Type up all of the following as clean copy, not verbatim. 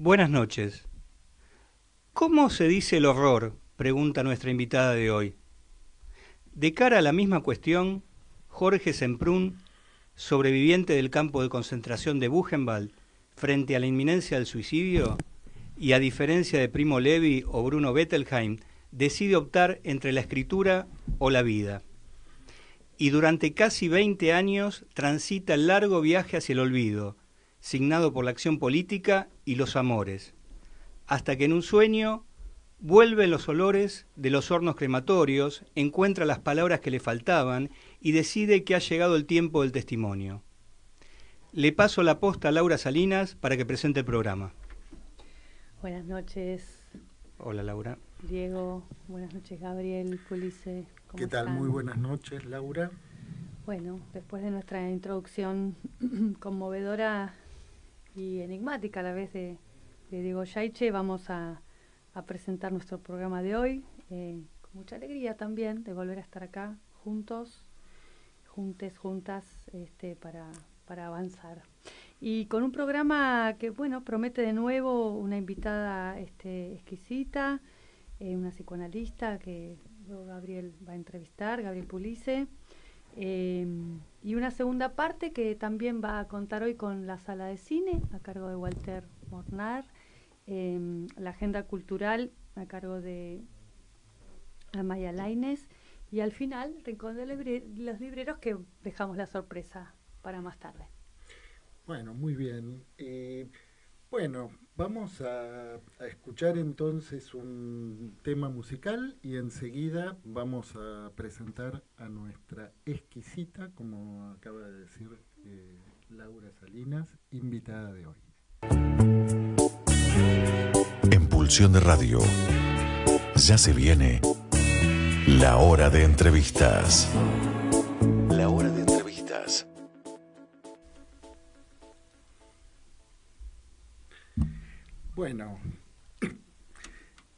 Buenas noches. ¿Cómo se dice el horror?, pregunta nuestra invitada de hoy. De cara a la misma cuestión, Jorge Semprún, sobreviviente del campo de concentración de Buchenwald, frente a la inminencia del suicidio, y a diferencia de Primo Levi o Bruno Bettelheim, decide optar entre la escritura o la vida. Y durante casi 20 años transita el largo viaje hacia el olvido, signado por la acción política y los amores, hasta que en un sueño vuelven los olores de los hornos crematorios, encuentra las palabras que le faltaban y decide que ha llegado el tiempo del testimonio. Le paso la posta a Laura Salinas para que presente el programa. Buenas noches. Hola, Laura. Diego, buenas noches, Gabriel, Pulice. ¿Qué tal? Están? Muy buenas noches, Laura. Bueno, después de nuestra introducción conmovedora y enigmática a la vez de Diego Yaiche, vamos a presentar nuestro programa de hoy, con mucha alegría también de volver a estar acá juntos, juntas, para avanzar. Y con un programa que, bueno, promete de nuevo una invitada exquisita, una psicoanalista que luego Gabriel va a entrevistar, Gabriel Pulice, y una segunda parte que también va a contar hoy con la sala de cine a cargo de Walter Mornar, la agenda cultural a cargo de Amaya Lainez, y al final Rincón de los Libreros, que dejamos la sorpresa para más tarde. Bueno, muy bien. Bueno, vamos a escuchar entonces un tema musical y enseguida vamos a presentar a nuestra exquisita, como acaba de decir Laura Salinas, invitada de hoy. En Pulsión de Radio, ya se viene la hora de entrevistas. La hora de entrevistas. Bueno,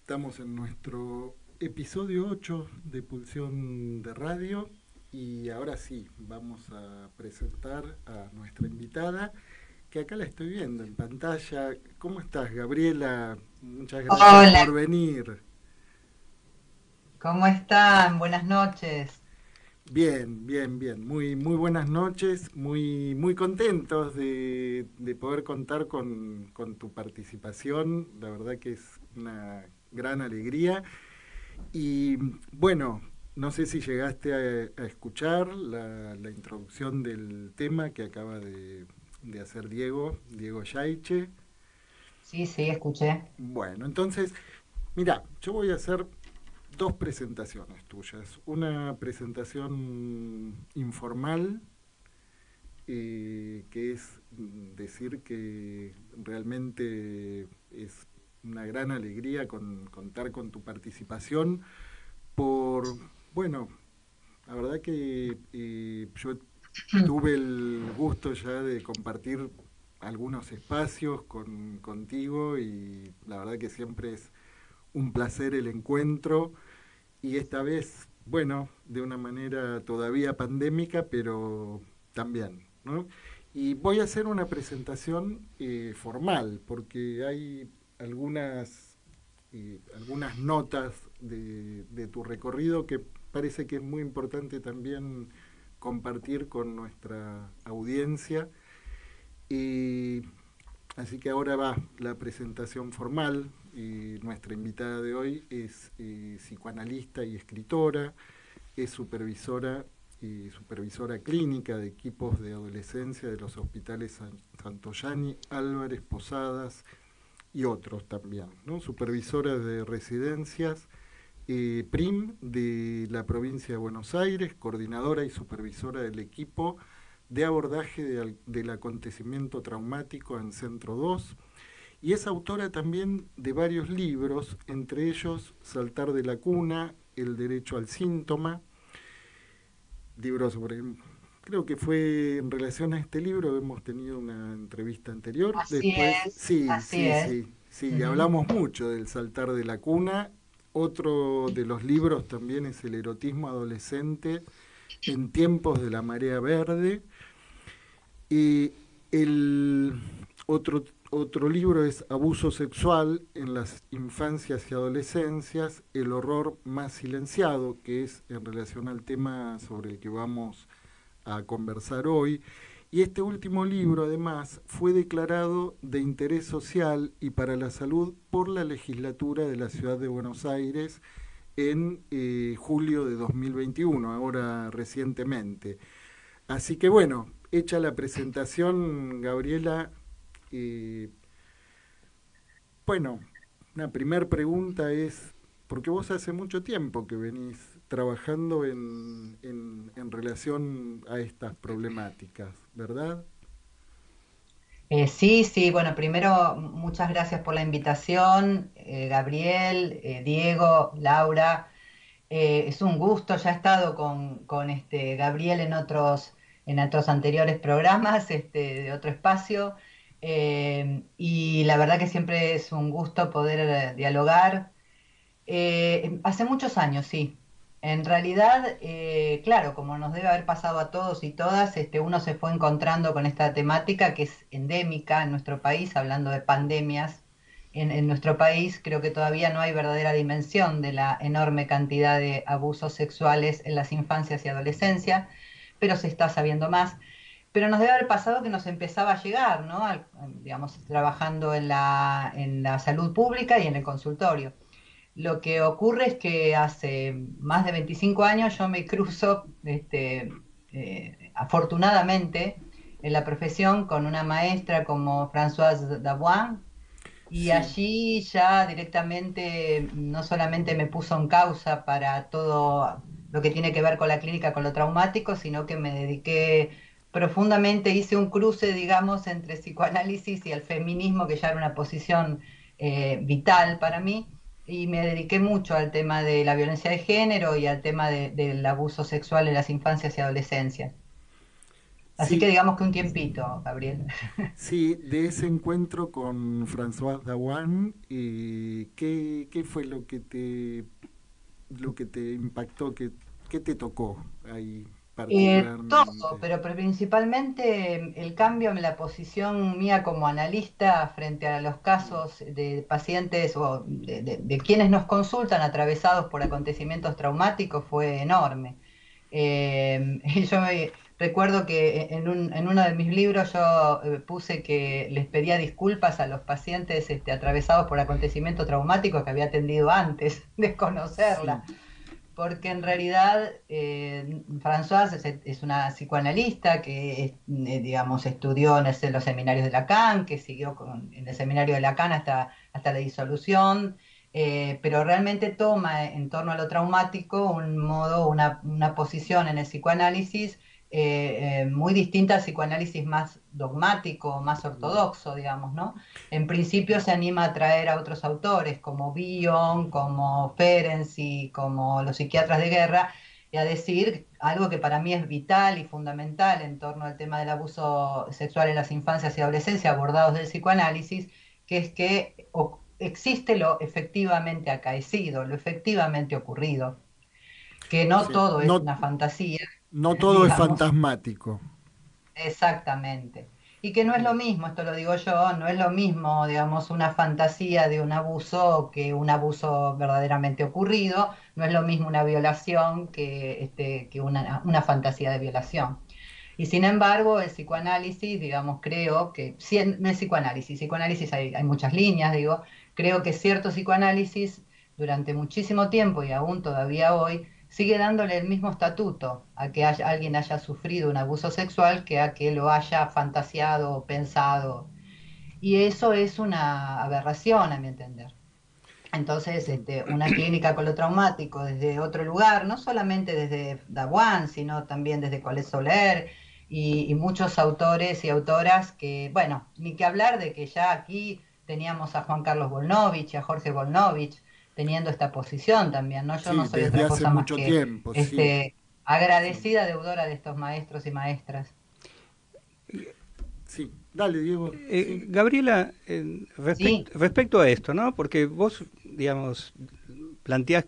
estamos en nuestro episodio 8 de Pulsión de Radio y ahora sí, vamos a presentar a nuestra invitada, que acá la estoy viendo en pantalla. ¿Cómo estás, Gabriela? Muchas gracias. Hola. Por venir. ¿Cómo están? Buenas noches. Bien. Muy buenas noches. Muy contentos de poder contar con tu participación. La verdad que es una gran alegría. Y bueno, no sé si llegaste a escuchar la introducción del tema que acaba de hacer Diego Yaiche. Sí, escuché. Bueno, entonces, mira, yo voy a hacer dos presentaciones tuyas. Una presentación informal, que es decir que realmente es una gran alegría contar con tu participación bueno, la verdad que yo tuve el gusto ya de compartir algunos espacios contigo y la verdad que siempre es un placer el encuentro, y esta vez, bueno, de una manera todavía pandémica, pero también, ¿no? Y voy a hacer una presentación formal, porque hay algunas notas de tu recorrido que parece que es muy importante también compartir con nuestra audiencia. Así que ahora va la presentación formal. Y nuestra invitada de hoy es psicoanalista y escritora, es supervisora clínica de equipos de adolescencia de los hospitales Santoyani, Álvarez, Posadas y otros también, ¿no? Supervisora de residencias PRIM de la provincia de Buenos Aires, coordinadora y supervisora del equipo de abordaje del acontecimiento traumático en Centro 2, y es autora también de varios libros, entre ellos Saltar de la cuna, El derecho al síntoma, libro sobre, creo que fue en relación a este libro, hemos tenido una entrevista anterior. Así es. Sí, y hablamos mucho del Saltar de la cuna. Otro de los libros también es El erotismo adolescente en tiempos de la marea verde. Y el otro otro libro es Abuso sexual en las infancias y adolescencias, el horror más silenciado, que es en relación al tema sobre el que vamos a conversar hoy. Y este último libro, además, fue declarado de interés social y para la salud por la legislatura de la Ciudad de Buenos Aires en julio de 2021, ahora recientemente. Así que bueno, hecha la presentación, Gabriela, bueno, una primera pregunta es, porque vos hace mucho tiempo que venís trabajando en relación a estas problemáticas, ¿verdad? Sí, sí, bueno, primero muchas gracias por la invitación, Gabriel, Diego, Laura. Es un gusto, ya he estado con Gabriel en otros anteriores programas, de otro espacio, y la verdad que siempre es un gusto poder dialogar. Hace muchos años, sí. En realidad, claro, como nos debe haber pasado a todos y todas, uno se fue encontrando con esta temática que es endémica en nuestro país, hablando de pandemias. En nuestro país creo que todavía no hay verdadera dimensión de la enorme cantidad de abusos sexuales en las infancias y adolescencias, pero se está sabiendo más. Pero nos debe haber pasado que nos empezaba a llegar, ¿no? Digamos, trabajando en la salud pública y en el consultorio. Lo que ocurre es que hace más de 25 años yo me cruzo, afortunadamente, en la profesión con una maestra como Françoise Dabuin, y Sí. allí ya directamente no solamente me puso en causa para todo lo que tiene que ver con la clínica, con lo traumático, sino que me dediqué profundamente, hice un cruce, digamos, entre psicoanálisis y el feminismo, que ya era una posición vital para mí, y me dediqué mucho al tema de la violencia de género y al tema del abuso sexual en las infancias y adolescencias. Así que Sí, digamos que un tiempito, Gabriel. sí, de ese encuentro con François Dawan, ¿qué fue lo que te impactó, qué te tocó ahí Todo, particularmente? pero principalmente el cambio en la posición mía como analista frente a los casos de pacientes o de quienes nos consultan atravesados por acontecimientos traumáticos fue enorme. Recuerdo que en uno de mis libros yo puse que les pedía disculpas a los pacientes atravesados por acontecimientos traumáticos que había atendido antes de Sí, conocerla, porque en realidad Françoise es una psicoanalista que, digamos, estudió en los seminarios de Lacan, que siguió en el seminario de Lacan hasta la disolución, pero realmente toma en torno a lo traumático un modo, una posición en el psicoanálisis muy distinta al psicoanálisis más dogmático, más ortodoxo, digamos, ¿no? En principio se anima a traer a otros autores como Bion, como Ferenczi, como los psiquiatras de guerra, y a decir algo que para mí es vital y fundamental en torno al tema del abuso sexual en las infancias y adolescencias abordados del psicoanálisis, que es que existe lo efectivamente acaecido, lo efectivamente ocurrido, que no sí. todo es No, una fantasía, no todo es digamos. fantasmático. Exactamente. Y que no es lo mismo, esto lo digo yo, no es lo mismo, digamos, una fantasía de un abuso que un abuso verdaderamente ocurrido, no es lo mismo una violación que una fantasía de violación. Y sin embargo, el psicoanálisis, digamos, creo que, no es psicoanálisis hay muchas líneas, digo, creo que cierto psicoanálisis durante muchísimo tiempo y aún todavía hoy sigue dándole el mismo estatuto a que alguien haya sufrido un abuso sexual que a que lo haya fantaseado o pensado. Y eso es una aberración, a mi entender. Entonces, una clínica con lo traumático desde otro lugar, no solamente desde Dawan, sino también desde Colette Soler y muchos autores y autoras que, bueno, ni que hablar de que ya aquí teníamos a Juan Carlos Volnovich y a Jorge Volnovich teniendo esta posición también, ¿no? Yo no Sí, soy desde otra hace cosa más mucho que tiempo, sí, sí, agradecida deudora de estos maestros y maestras. sí. Dale, Diego, sí. Gabriela, Sí, respecto a esto, ¿no? Porque vos, digamos, planteás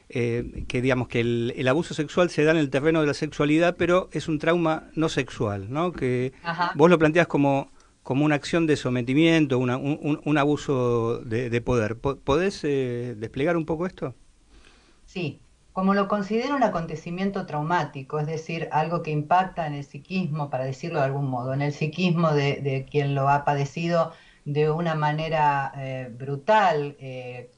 digamos, que el abuso sexual se da en el terreno de la sexualidad, pero es un trauma no sexual, ¿no? Que ajá, vos lo planteás como una acción de sometimiento, un abuso de poder. ¿Podés desplegar un poco esto? Sí, como lo considero un acontecimiento traumático, es decir, algo que impacta en el psiquismo, para decirlo de algún modo, en el psiquismo de quien lo ha padecido de una manera brutal,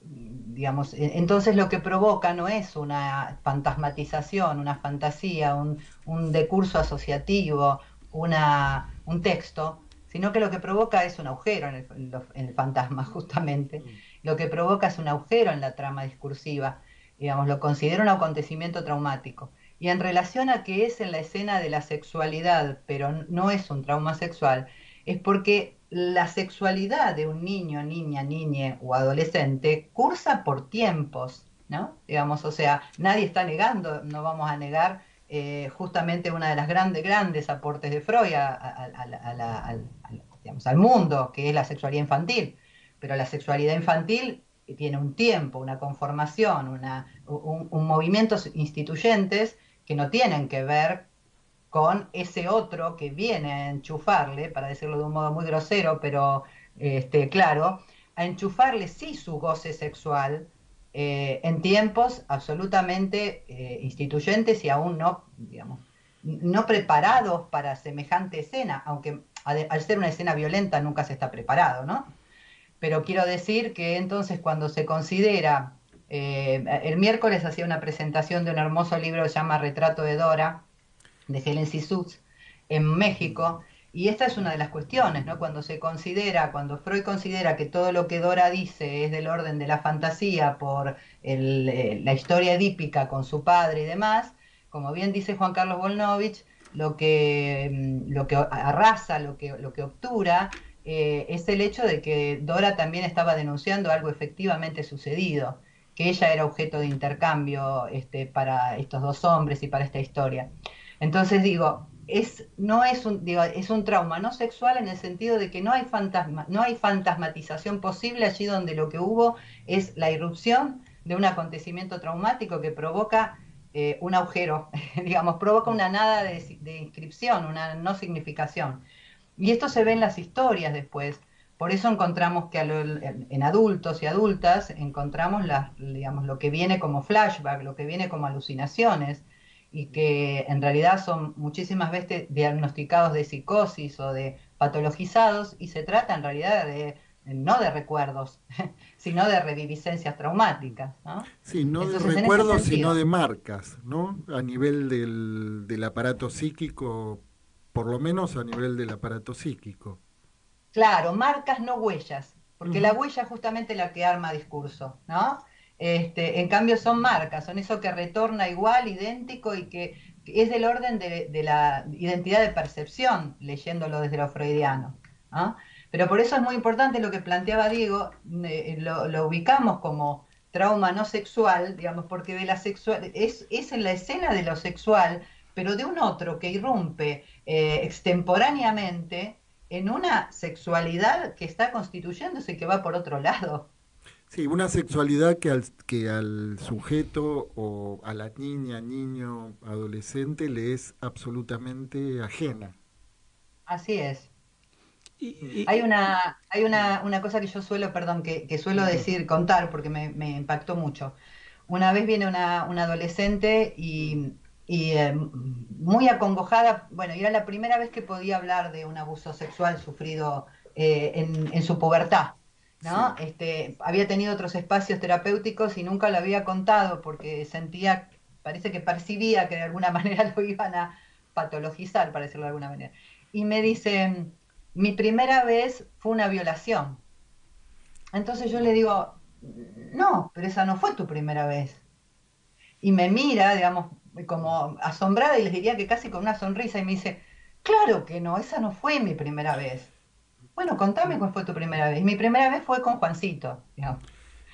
digamos, entonces lo que provoca no es una fantasmatización, una fantasía, un decurso asociativo, un texto, sino que lo que provoca es un agujero en el fantasma, justamente. Lo que provoca es un agujero en la trama discursiva, digamos, lo considero un acontecimiento traumático. Y en relación a que es en la escena de la sexualidad, pero no es un trauma sexual, es porque la sexualidad de un niño, niña, niñe o adolescente cursa por tiempos, ¿no? Digamos, o sea, nadie está negando, no vamos a negar justamente una de las grandes aportes de Freud digamos, al mundo, que es la sexualidad infantil. Pero la sexualidad infantil tiene un tiempo, una conformación, un movimientos instituyentes que no tienen que ver con ese otro que viene a enchufarle, para decirlo de un modo muy grosero, pero claro, a enchufarle sí su goce sexual en tiempos absolutamente instituyentes y aún no, digamos, no preparados para semejante escena, aunque al ser una escena violenta nunca se está preparado, ¿no? Pero quiero decir que entonces cuando se considera, el miércoles hacía una presentación de un hermoso libro que se llama Retrato de Dora, de Helen Sissuz, en México, y esta es una de las cuestiones, ¿no? Cuando Freud considera que todo lo que Dora dice es del orden de la fantasía por la historia edípica con su padre y demás, como bien dice Juan Carlos Volnovich, lo que arrasa, lo que obtura, es el hecho de que Dora también estaba denunciando algo efectivamente sucedido, que ella era objeto de intercambio para estos dos hombres y para esta historia. Entonces digo, no es es un trauma no sexual en el sentido de que no hay no hay fantasmatización posible allí donde lo que hubo es la irrupción de un acontecimiento traumático que provoca un agujero, digamos, provoca una nada de inscripción, una no significación. Y esto se ve en las historias después. Por eso encontramos que en adultos y adultas encontramos digamos, lo que viene como flashback, lo que viene como alucinaciones, y que en realidad son muchísimas veces diagnosticados de psicosis o de patologizados, y se trata en realidad no de recuerdos, sino de reviviscencias traumáticas, ¿no? Sí, no de Entonces, recuerdos, sino de marcas, ¿no? A nivel del aparato psíquico, por lo menos a nivel del aparato psíquico. claro, marcas no huellas, porque la Ujú. huella es justamente la que arma discurso, ¿no? En cambio son marcas, son eso que retorna igual, idéntico y que es del orden de la identidad de percepción, leyéndolo desde lo freudiano, ¿no? Pero por eso es muy importante lo que planteaba Diego, lo ubicamos como trauma no sexual, digamos, porque de la sexual, es en la escena de lo sexual, pero de un otro que irrumpe extemporáneamente en una sexualidad que está constituyéndose y que va por otro lado. Sí, una sexualidad que al sujeto o a la niña, niño, adolescente le es absolutamente ajena. Así es. Y, Hay una cosa que yo suelo, perdón, que suelo decir, contar, porque me impactó mucho. Una vez viene una adolescente y muy acongojada, bueno, y era la primera vez que podía hablar de un abuso sexual sufrido en su pubertad, ¿no? Sí, Había tenido otros espacios terapéuticos y nunca lo había contado porque sentía, parece que percibía que de alguna manera lo iban a patologizar, para decirlo de alguna manera. Y me dice, mi primera vez fue una violación. Entonces yo le digo, no, pero esa no fue tu primera vez. Y me mira, digamos, como asombrada y les diría que casi con una sonrisa y me dice, claro que no, esa no fue mi primera vez. Bueno, contame cuál fue tu primera vez. Mi primera vez fue con Juancito, digamos.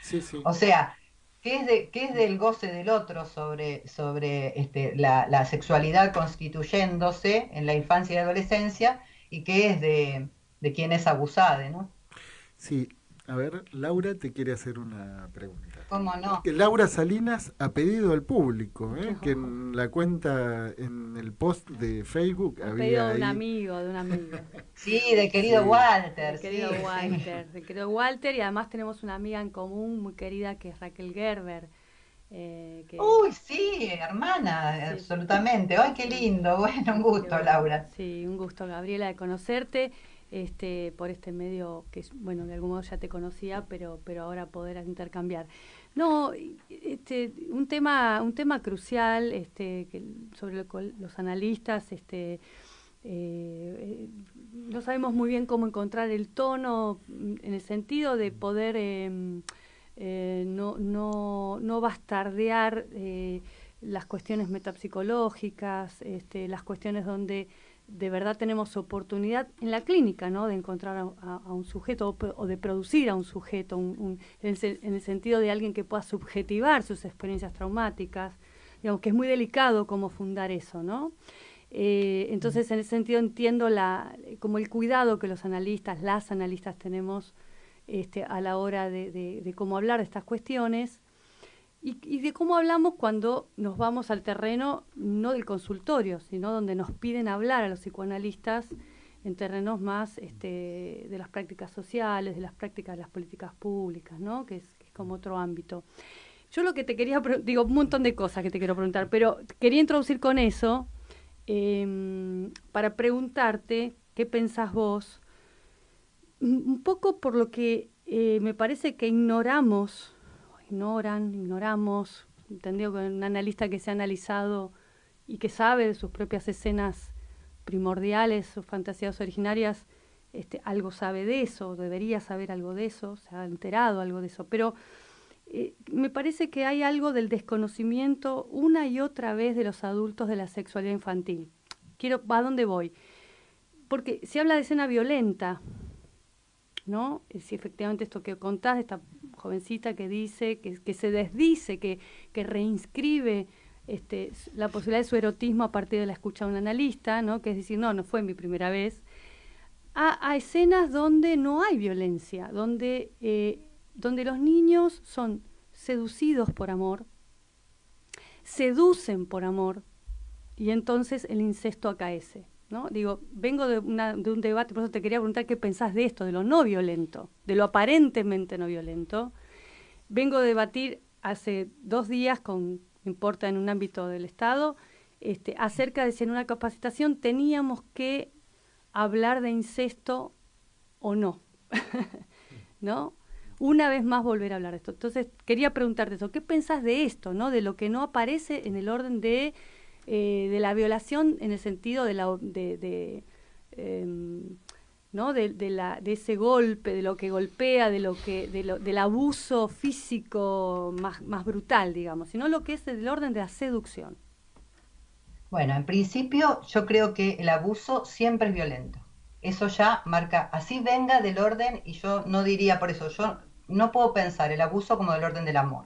sí, sí. O sea, qué es del goce del otro sobre la sexualidad constituyéndose en la infancia y adolescencia y qué es de quien es abusada, ¿no? Sí, A ver, Laura te quiere hacer una pregunta. ¿Cómo no? Que Laura Salinas ha pedido al público, que en la cuenta, en el post de Facebook Ha había pedido de un ahí... amigo, de un amigo. Sí, de querido Sí. Walter. De querido sí, Walter, de querido Walter, y además tenemos una amiga en común muy querida que es Raquel Gerber. Que, Uy, sí, hermana, Sí. absolutamente. Ay, qué lindo. Bueno, un gusto, Laura. Sí, un gusto, Gabriela, de conocerte por este medio que, bueno, de algún modo ya te conocía, pero ahora poder intercambiar. No, un tema crucial sobre el cual los analistas no sabemos muy bien cómo encontrar el tono en el sentido de poder no bastardear las cuestiones metapsicológicas, las cuestiones donde de verdad tenemos oportunidad en la clínica, ¿no?, de encontrar a un sujeto o de producir a un sujeto, en el sentido de alguien que pueda subjetivar sus experiencias traumáticas, digamos que es muy delicado cómo fundar eso, ¿no? Entonces, en ese sentido entiendo como el cuidado que las analistas tenemos a la hora de cómo hablar de estas cuestiones y de cómo hablamos cuando nos vamos al terreno, no del consultorio, sino donde nos piden hablar a los psicoanalistas en terrenos más de las prácticas sociales, de las prácticas de las políticas públicas, ¿no?, que es como otro ámbito. Yo lo que te quería, un montón de cosas que te quiero preguntar, pero quería introducir con eso para preguntarte qué pensás vos, un poco por lo que me parece que ignoramos, entendido que un analista que se ha analizado y que sabe de sus propias escenas primordiales, sus fantasías originarias, algo sabe de eso, debería saber algo de eso, se ha enterado algo de eso, pero me parece que hay algo del desconocimiento una y otra vez de los adultos de la sexualidad infantil. ¿A dónde voy? Porque se habla de escena violenta, ¿no? Si efectivamente esto que contás, esta jovencita que dice, que se desdice, que reinscribe la posibilidad de su erotismo a partir de la escucha de un analista, ¿no?, que es decir, no fue mi primera vez, a escenas donde no hay violencia, donde los niños son seducidos por amor, seducen por amor, y entonces el incesto acaece, ¿no? Digo, vengo de un debate, por eso te quería preguntar qué pensás de esto, de lo no violento, de lo aparentemente no violento. Vengo de debatir hace 2 días no importa en un ámbito del Estado, acerca de si en una capacitación teníamos que hablar de incesto o no, ¿no? Una vez más volver a hablar de esto. Entonces, quería preguntarte eso, ¿qué pensás de esto, ¿no?, de lo que no aparece en el orden de la violación en el sentido de ese golpe, de lo que golpea, del abuso físico más brutal, digamos, sino lo que es del orden de la seducción? Bueno, en principio yo creo que el abuso siempre es violento. Eso ya marca, así venga del orden, y yo no diría por eso, yo no puedo pensar el abuso como del orden del amor.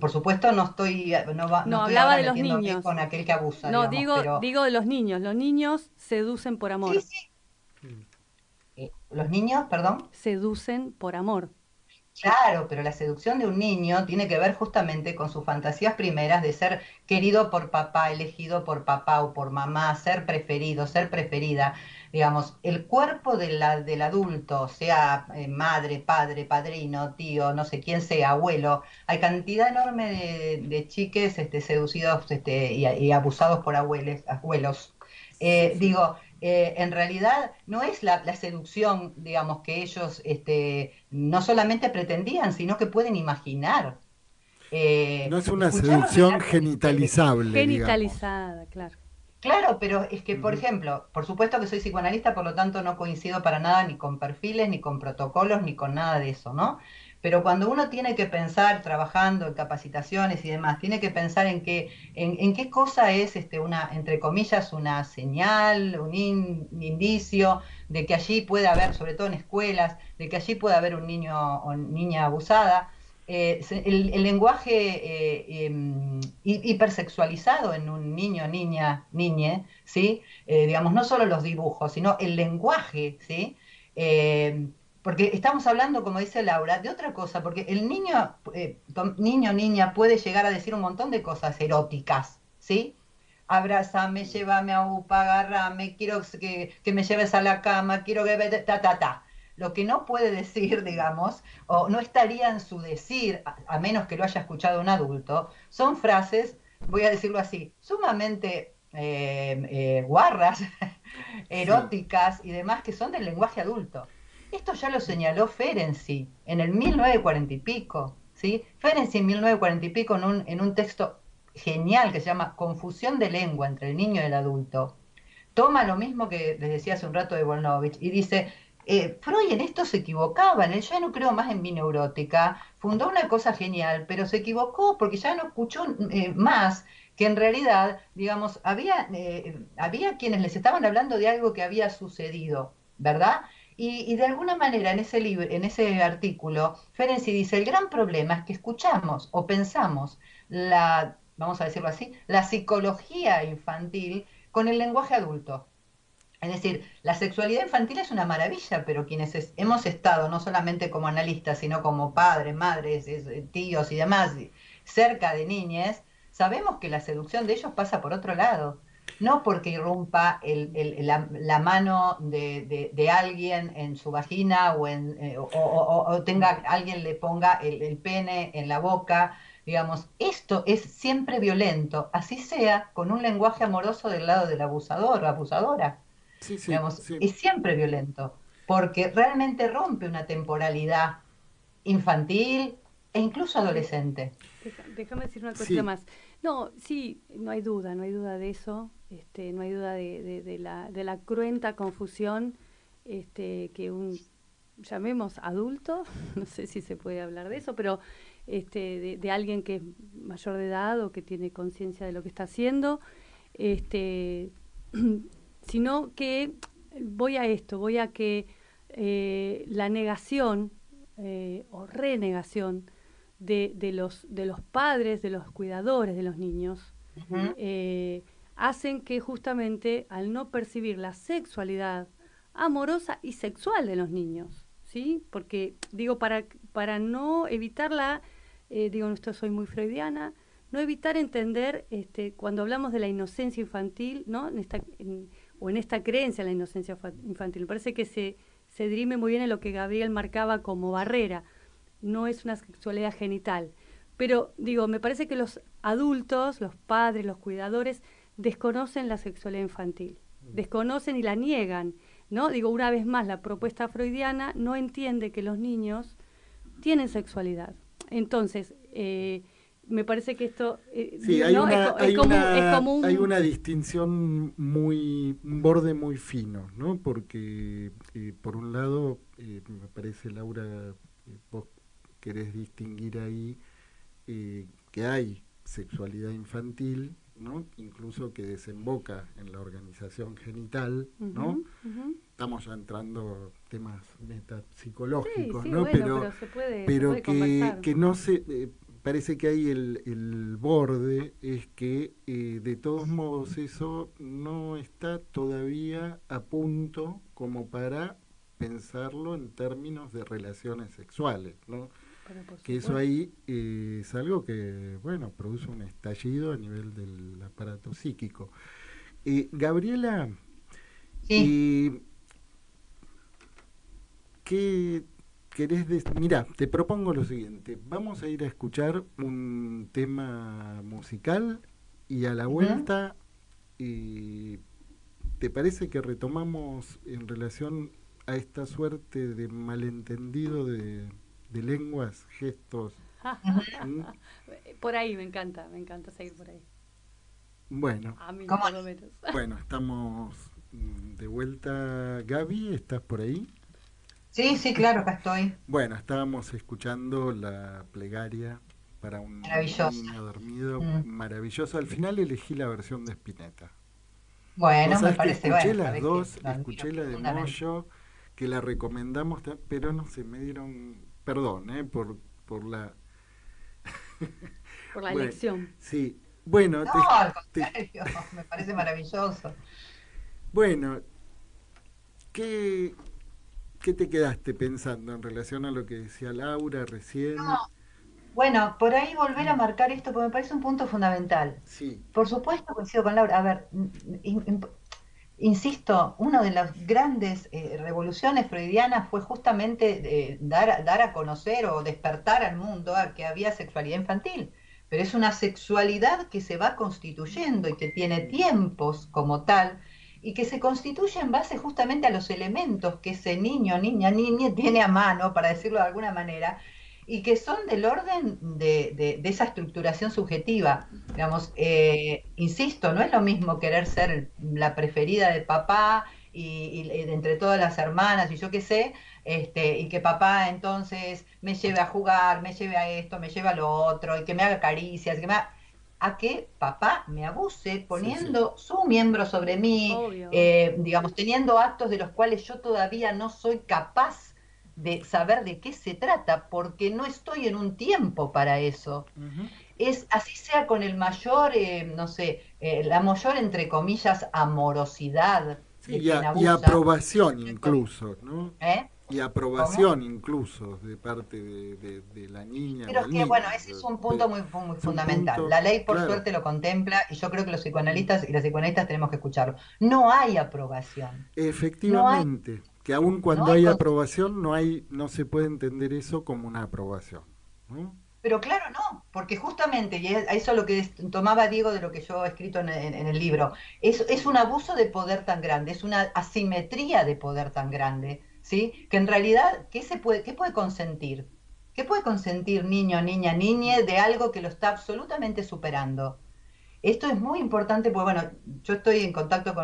Por supuesto no estoy Hablaba ahora de los metiéndome niños. con aquel que abusa, No, digamos, pero digo de los niños seducen por amor. sí, los niños, perdón. Seducen por amor. Claro, pero la seducción de un niño tiene que ver justamente con sus fantasías primeras de ser querido por papá, elegido por papá o por mamá, ser preferido, ser preferida. Digamos, el cuerpo del adulto, sea madre, padre, padrino, tío, no sé quién sea, abuelo, hay cantidad enorme de chiques seducidos y abusados por abuelos. Digo, en realidad no es la seducción, digamos, que ellos no solamente pretendían, sino que pueden imaginar. No es una Escucharlos seducción hablar de genitalizable, Genitalizada, claro. Claro, pero es que, por ejemplo, por supuesto que soy psicoanalista, por lo tanto no coincido para nada ni con perfiles, ni con protocolos, ni con nada de eso, ¿no? Pero cuando uno tiene que pensar, trabajando en capacitaciones y demás, tiene que pensar en qué cosa es entre comillas, una señal, un indicio de que allí puede haber, sobre todo en escuelas, de que allí puede haber un niño o niña abusada. El lenguaje hipersexualizado en un niño, niña, niñe, ¿sí? Digamos, no solo los dibujos, sino el lenguaje, ¿sí? porque estamos hablando, como dice Laura, de otra cosa, porque el niño, niño, niña, puede llegar a decir un montón de cosas eróticas, ¿sí? Abrázame, llévame a UPA, agárrame, quiero que me lleves a la cama, quiero que... Ta. Lo que no puede decir, digamos, o no estaría en su decir, a menos que lo haya escuchado un adulto, son frases, voy a decirlo así, sumamente guarras, Sí, eróticas y demás, que son del lenguaje adulto. Esto ya lo señaló Ferenczi en el 1940 y pico, ¿sí? Ferenczi en 1940 y pico en un texto genial que se llama Confusión de lengua entre el niño y el adulto, toma lo mismo que les decía hace un rato de Volnovich y dice, Freud en esto se equivocaba, él ya no creo más en bineurótica, fundó una cosa genial, pero se equivocó porque ya no escuchó más que en realidad, digamos, había quienes les estaban hablando de algo que había sucedido, ¿verdad? Y de alguna manera en ese libro, en ese artículo, Ferenczi dice, el gran problema es que escuchamos o pensamos vamos a decirlo así, la psicología infantil con el lenguaje adulto. Es decir, la sexualidad infantil es una maravilla, pero quienes hemos estado, no solamente como analistas, sino como padres, madres, tíos y demás, cerca de niñes, sabemos que la seducción de ellos pasa por otro lado. No porque irrumpa la mano de alguien en su vagina o tenga alguien le ponga el pene en la boca. Digamos, esto es siempre violento, así sea con un lenguaje amoroso del lado del abusador o abusadora. sí, sí, Digamos, sí, es siempre violento, porque realmente rompe una temporalidad infantil e incluso adolescente. Déjame decir una cosita sí. más. No, sí, no hay duda de eso, no hay duda de la cruenta confusión que un, llamemos adulto, no sé si se puede hablar de eso, pero de alguien que es mayor de edad o que tiene conciencia de lo que está haciendo, este, sino que voy a que la negación o renegación de los padres, de los cuidadores de los niños, Ujú. hacen que justamente al no percibir la sexualidad amorosa y sexual de los niños, ¿sí? Porque, digo, para no evitarla, digo, esto soy muy freudiana, no evitar entender, cuando hablamos de la inocencia infantil, ¿no? O en esta creencia en la inocencia infantil, me parece que se dirime muy bien en lo que Gabriel marcaba como barrera, no es una sexualidad genital. Pero digo, me parece que los adultos, los padres, los cuidadores, desconocen la sexualidad infantil, desconocen y la niegan, ¿no? Digo, una vez más, la propuesta freudiana no entiende que los niños tienen sexualidad. Entonces, me parece que esto, Sí, hay ¿no? una, Es como hay un... una distinción muy, un borde muy fino, ¿no? Porque por un lado, me parece, Laura, vos querés distinguir ahí que hay sexualidad infantil, ¿no? Incluso que desemboca en la organización genital, ¿no? Ujú, ujú. Estamos ya entrando temas Sí, metapsicológicos, sí, ¿no? bueno, pero se Pero puede conversar. que no se... parece que hay el borde, es que de todos modos eso no está todavía a punto como para pensarlo en términos de relaciones sexuales, ¿no? Pero por Que eso supuesto. ahí es algo que, bueno, produce un estallido a nivel del aparato psíquico. Gabriela, Sí. eh, ¿qué querés decir? Mira, te propongo lo siguiente. Vamos a ir a escuchar un tema musical y a la Ujú. vuelta, eh, ¿te parece que retomamos en relación a esta suerte de malentendido de lenguas, gestos? ¿Mm? Por ahí me encanta seguir por ahí. Bueno, A mí, ¿Cómo por no? lo menos. bueno, estamos de vuelta. Gaby, ¿estás por ahí? Sí, sí, claro, acá estoy. Bueno, estábamos escuchando la plegaria para un Maravilloso. niño dormido, Mm. maravilloso. Al final elegí la versión de Spinetta. Vos Bueno, me sabés que parece, escuché bueno, las sabés que dos, lo admiro escuché la de profundamente. Moyo, que la recomendamos, pero no sé, me dieron, perdón, por la... Por la Bueno, elección. sí, bueno, No, al te- contrario, me parece maravilloso. bueno, ¿qué, ¿Qué te quedaste pensando en relación a lo que decía Laura recién? No, bueno, por ahí volver a marcar esto, porque me parece un punto fundamental. Sí, Por supuesto, coincido con Laura. A ver, insisto, una de las grandes revoluciones freudianas fue justamente dar a conocer o despertar al mundo a que había sexualidad infantil. Pero es una sexualidad que se va constituyendo y que tiene tiempos como tal y que se constituye en base justamente a los elementos que ese niño, niña tiene a mano, para decirlo de alguna manera, y que son del orden de esa estructuración subjetiva. Digamos, insisto, no es lo mismo querer ser la preferida de papá y de entre todas las hermanas y yo qué sé, y que papá entonces me lleve a jugar, me lleve a esto, me lleve a lo otro, y que me haga caricias, a que papá me abuse sí, sí. poniendo su miembro sobre mí, Obvio. digamos, teniendo actos de los cuales yo todavía no soy capaz de saber de qué se trata, porque no estoy en un tiempo para eso. Ujú. Es así sea con el mayor, no sé, la mayor, entre comillas, amorosidad Sí, de quien y abusa. aprobación incluso, ¿no? ¿Eh? Y ¿Cómo? aprobación incluso de parte de la niña o Pero es del que, bueno, niño. ese es un punto muy, muy Es un fundamental. punto, La ley, por claro. suerte, lo contempla y yo creo que los psicoanalistas y las psicoanalistas tenemos que escucharlo. No hay aprobación. No hay, Efectivamente, que aun no cuando hay hay aprobación, no se puede entender eso como una aprobación, ¿no? Pero claro, no, porque justamente, y a eso lo que tomaba Diego de lo que yo he escrito en el libro, es un abuso de poder tan grande, es una asimetría de poder tan grande, ¿sí? Que en realidad, qué puede consentir? ¿Qué puede consentir niño, niña, niñe de algo que lo está absolutamente superando? Esto es muy importante porque, bueno, yo estoy en contacto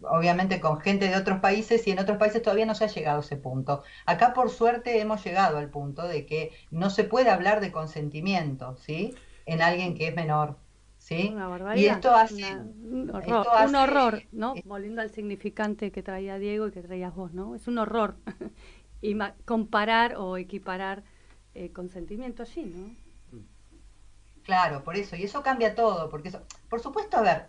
obviamente, con gente de otros países y en otros países todavía no se ha llegado a ese punto. Acá, por suerte, hemos llegado al punto de que no se puede hablar de consentimiento, ¿sí? En alguien que es menor, Es ¿sí? una Y barbaridad, esto hace, un horror, ¿no? eh, Volviendo al significante que traía Diego y que traías vos, ¿no? Es un horror y comparar o equiparar consentimiento allí, ¿no? claro, por eso, y eso cambia todo, porque eso, por supuesto, a ver,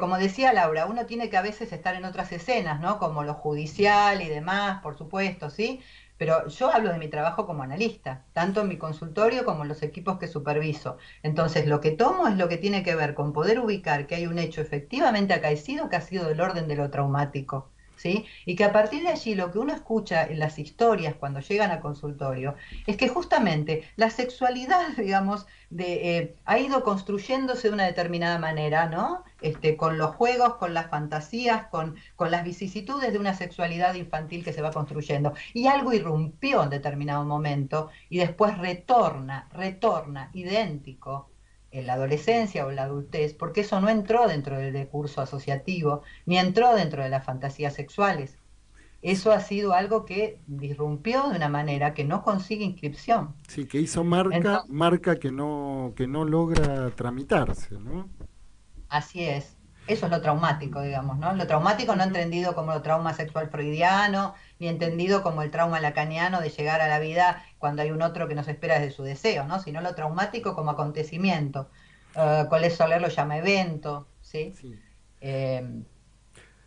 como decía Laura, uno tiene que a veces estar en otras escenas, ¿no? Como lo judicial y demás, por supuesto, ¿sí? Pero yo hablo de mi trabajo como analista, tanto en mi consultorio como en los equipos que superviso. Entonces, lo que tomo es lo que tiene que ver con poder ubicar que hay un hecho efectivamente acaecido que ha sido del orden de lo traumático, ¿sí? Y que a partir de allí lo que uno escucha en las historias cuando llegan a consultorio es que justamente la sexualidad, digamos, ha ido construyéndose de una determinada manera, ¿no? Con los juegos, con las fantasías, con las vicisitudes de una sexualidad infantil que se va construyendo. Y algo irrumpió en determinado momento y después retorna idéntico en la adolescencia o en la adultez, porque eso no entró dentro del discurso asociativo, ni entró dentro de las fantasías sexuales. Eso ha sido algo que disrumpió de una manera que no consigue inscripción. Sí, que hizo Entonces, marca que no logra tramitarse, ¿no? así es. Eso es lo traumático, digamos, ¿no? Lo traumático no Ujú. entendido como el trauma sexual freudiano, ni entendido como el trauma lacaniano de llegar a la vida cuando hay un otro que nos espera desde su deseo, ¿no? Sino lo traumático como acontecimiento. Collet Soler lo llama evento, ¿sí? Sí. Eh,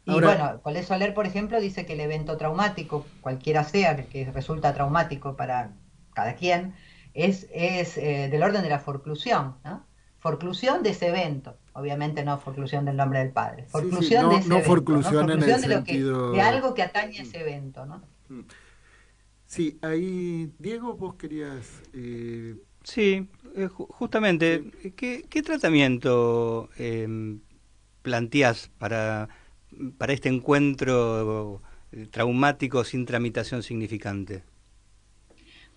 y Ahora, bueno, Collet Soler, por ejemplo, dice que el evento traumático, cualquiera sea, que resulta traumático para cada quien, es del orden de la forclusión, ¿no? Forclusión de ese evento, obviamente no forclusión del nombre del padre, sí, sí, forclusión de ese no evento, ¿no? forclusión en el Forclusión de de sentido. algo que atañe a ese evento, ¿no? Mm. Sí, ahí, Diego, vos querías. Sí, justamente, Sí. ¿qué tratamiento planteás para este encuentro traumático sin tramitación significante?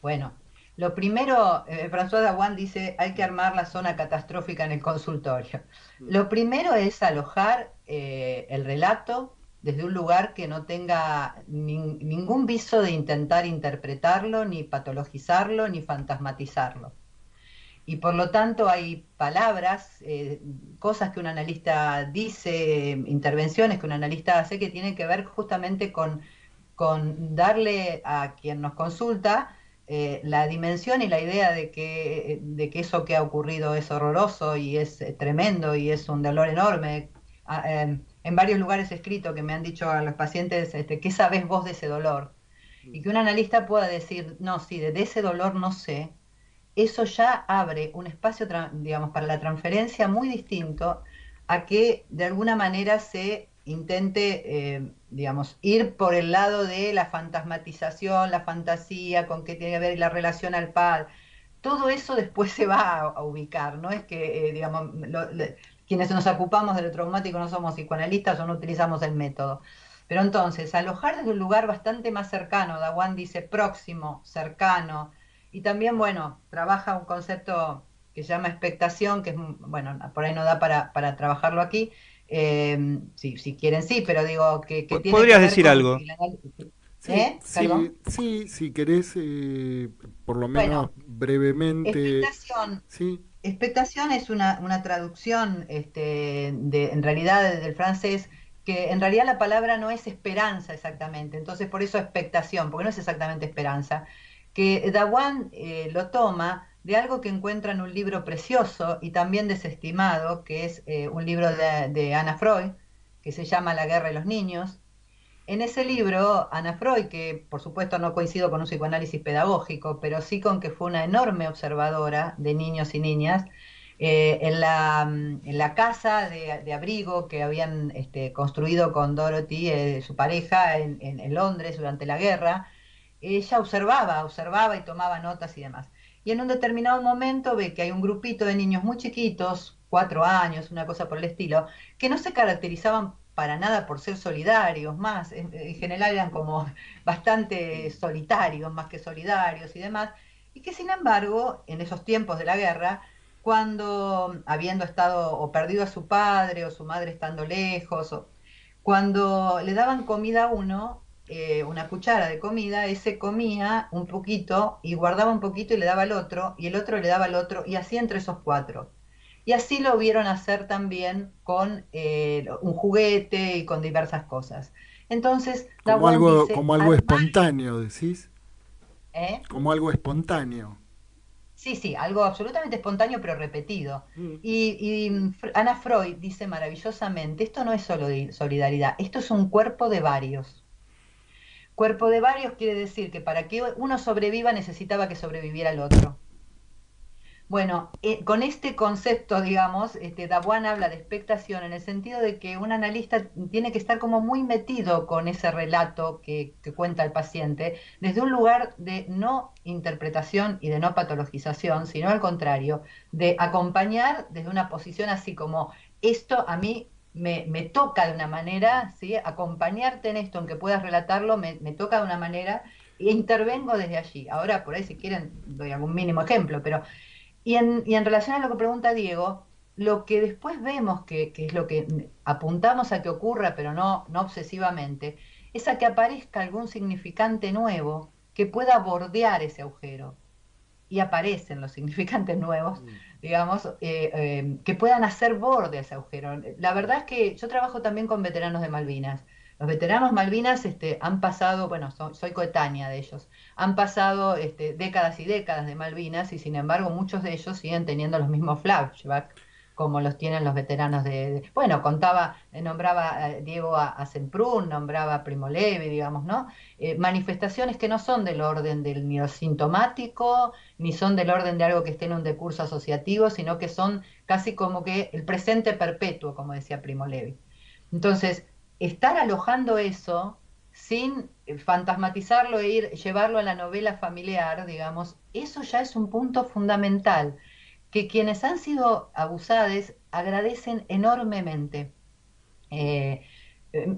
Bueno, lo primero, François Dawan dice, hay que armar la zona catastrófica en el consultorio. Mm. Lo primero es alojar el relato desde un lugar que no tenga ningún viso de intentar interpretarlo, ni patologizarlo, ni fantasmatizarlo. Y por lo tanto hay palabras, cosas que un analista dice, intervenciones que un analista hace que tienen que ver justamente con darle a quien nos consulta la dimensión y la idea de que eso que ha ocurrido es horroroso y es tremendo y es un dolor enorme. En varios lugares he escrito que me han dicho a los pacientes, ¿qué sabés vos de ese dolor? y que un analista pueda decir, no, sí, de ese dolor no sé, eso ya abre un espacio, digamos, para la transferencia muy distinto a que de alguna manera se intente, digamos, ir por el lado de la fantasmatización, la fantasía, con qué tiene que ver la relación al padre. Todo eso después se va a ubicar, no es que, digamos, quienes nos ocupamos de lo traumático no somos psicoanalistas o no utilizamos el método. Pero entonces, alojar desde un lugar bastante más cercano, Dawan dice próximo, cercano, y también, bueno, trabaja un concepto que se llama expectación, que es, bueno, por ahí no da para trabajarlo aquí, si quieren sí, pero digo que tiene que ¿Podrías ver decir con... algo? Sí, ¿Perdón? sí, sí, si querés, por lo menos Bueno, brevemente, expectación. sí, Expectación es una traducción, en realidad del francés, que en realidad la palabra no es esperanza exactamente, entonces por eso expectación, porque no es exactamente esperanza, que Dawan lo toma de algo que encuentra en un libro precioso y también desestimado, que es un libro de Anna Freud, que se llama La guerra de los niños. En ese libro, Ana Freud, que por supuesto no coincido con un psicoanálisis pedagógico, pero sí con que fue una enorme observadora de niños y niñas, en la casa de abrigo que habían construido con Dorothy, su pareja, en Londres durante la guerra, ella observaba y tomaba notas y demás. Y en un determinado momento ve que hay un grupito de niños muy chiquitos, 4 años, una cosa por el estilo, que no se caracterizaban para nada por ser solidarios, más, en general eran como bastante solitarios, más que solidarios y demás, y que sin embargo, en esos tiempos de la guerra, cuando habiendo estado o perdido a su padre o su madre estando lejos, cuando le daban comida a uno, una cuchara de comida, ese comía un poquito y guardaba un poquito y le daba al otro, y el otro le daba al otro, y así entre esos cuatro. Y así lo vieron hacer también con un juguete y con diversas cosas. Entonces, Dawan dice, como algo armar, espontáneo, decís, ¿eh? como algo espontáneo. Sí, sí, algo absolutamente espontáneo pero repetido. Mm. Y Ana Freud dice maravillosamente, esto no es solo solidaridad, esto es un cuerpo de varios. Cuerpo de varios quiere decir que para que uno sobreviva necesitaba que sobreviviera el otro. Bueno, con este concepto, digamos, Dawan habla de expectación en el sentido de que un analista tiene que estar como muy metido con ese relato que cuenta el paciente, desde un lugar de no interpretación y de no patologización, sino al contrario, de acompañar desde una posición así como esto a mí me toca de una manera, ¿sí? Acompañarte en esto, en que puedas relatarlo, me toca de una manera e intervengo desde allí. Ahora, por ahí, si quieren, doy algún mínimo ejemplo, pero y en relación a lo que pregunta Diego, lo que después vemos que es lo que apuntamos a que ocurra, pero no obsesivamente, es a que aparezca algún significante nuevo que pueda bordear ese agujero. Y aparecen los significantes nuevos, digamos, que puedan hacer borde a ese agujero. La verdad es que yo trabajo también con veteranos de Malvinas. Los veteranos Malvinas han pasado, bueno, soy coetánea de ellos, han pasado décadas y décadas de Malvinas y sin embargo muchos de ellos siguen teniendo los mismos flashbacks como los tienen los veteranos bueno, nombraba Diego a Semprún, nombraba a Primo Levi, digamos, ¿no? Manifestaciones que no son del orden del neurosintomático, ni son del orden de algo que esté en un decurso asociativo, sino que son casi como que el presente perpetuo, como decía Primo Levi. Entonces, estar alojando eso sin fantasmatizarlo e llevarlo a la novela familiar, digamos, eso ya es un punto fundamental que quienes han sido abusados agradecen enormemente.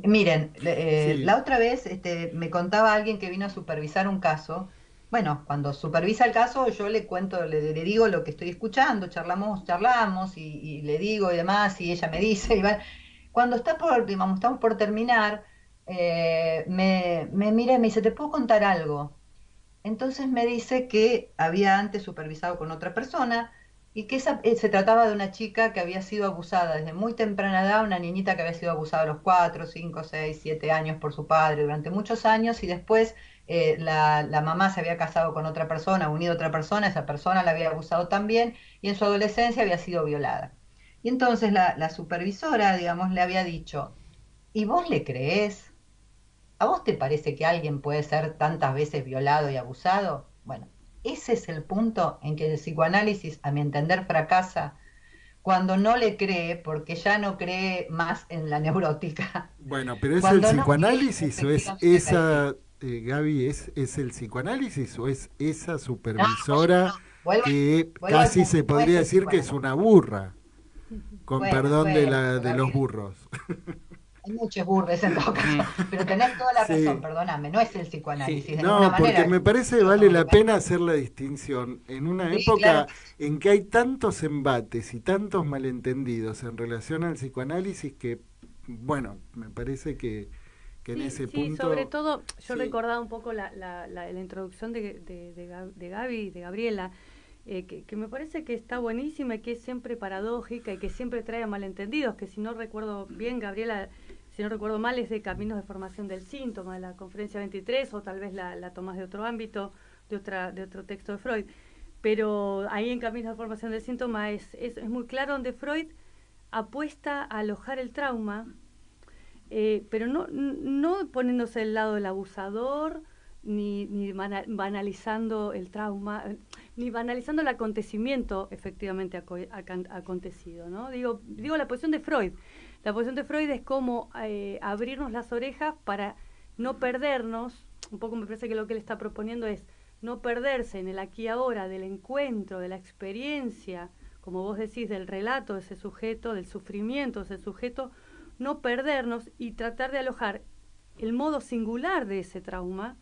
Miren, Sí, la otra vez me contaba alguien que vino a supervisar un caso. Bueno, cuando supervisa el caso, yo le cuento, le digo lo que estoy escuchando, charlamos y le digo y demás, y ella me dice, cuando digamos, estamos por terminar, me mira y me dice, ¿te puedo contar algo? Entonces me dice que había antes supervisado con otra persona y que se trataba de una chica que había sido abusada desde muy temprana edad, una niñita que había sido abusada a los 4, 5, 6, 7 años por su padre durante muchos años y después la mamá se había casado con otra persona, unido a otra persona, esa persona la había abusado también y en su adolescencia había sido violada. Y entonces la supervisora, digamos, le había dicho, ¿y vos le creés? ¿A vos te parece que alguien puede ser tantas veces violado y abusado? Bueno, ese es el punto en que el psicoanálisis, a mi entender, fracasa cuando no le cree, porque ya no cree más en la neurótica. Bueno, pero ¿es el Cuando no cree psicoanálisis o es efectivamente ahí. esa, Gaby, es el psicoanálisis o es esa No, supervisora vuelvo, que vuelvo al casi punto, se no es podría el decir que es psicoanálisis. una burra, con Bueno, perdón bueno, de los Gabriel, burros? hay muchos burdes en todo caso, Mm, pero tenés toda la razón, Sí. perdóname, no es el psicoanálisis, de ninguna No, porque manera. me parece que Yo vale como la primer... pena hacer la distinción en una Sí, claro época que sí. en que hay tantos embates y tantos malentendidos en relación al psicoanálisis que, bueno, me parece que en Sí, ese sí, sobre punto, todo yo sí, recordaba un poco la introducción de Gaby, de Gabriela, que me parece que está buenísima y que es siempre paradójica y que siempre trae a malentendidos, que si no recuerdo bien, Gabriela, si no recuerdo mal, es de Caminos de Formación del Síntoma, de la Conferencia 23, o tal vez la tomás de otro ámbito, de otro texto de Freud. Pero ahí en Caminos de Formación del Síntoma es muy claro donde Freud apuesta a alojar el trauma, pero no poniéndose del lado del abusador, ni banalizando el trauma, ni banalizando el acontecimiento efectivamente acontecido, ¿no? Digo la posición de Freud. La posición de Freud es como abrirnos las orejas para no perdernos, un poco me parece que lo que él está proponiendo es no perderse en el aquí y ahora del encuentro, de la experiencia, como vos decís, del relato de ese sujeto, del sufrimiento de ese sujeto, no perdernos y tratar de alojar el modo singular de ese trauma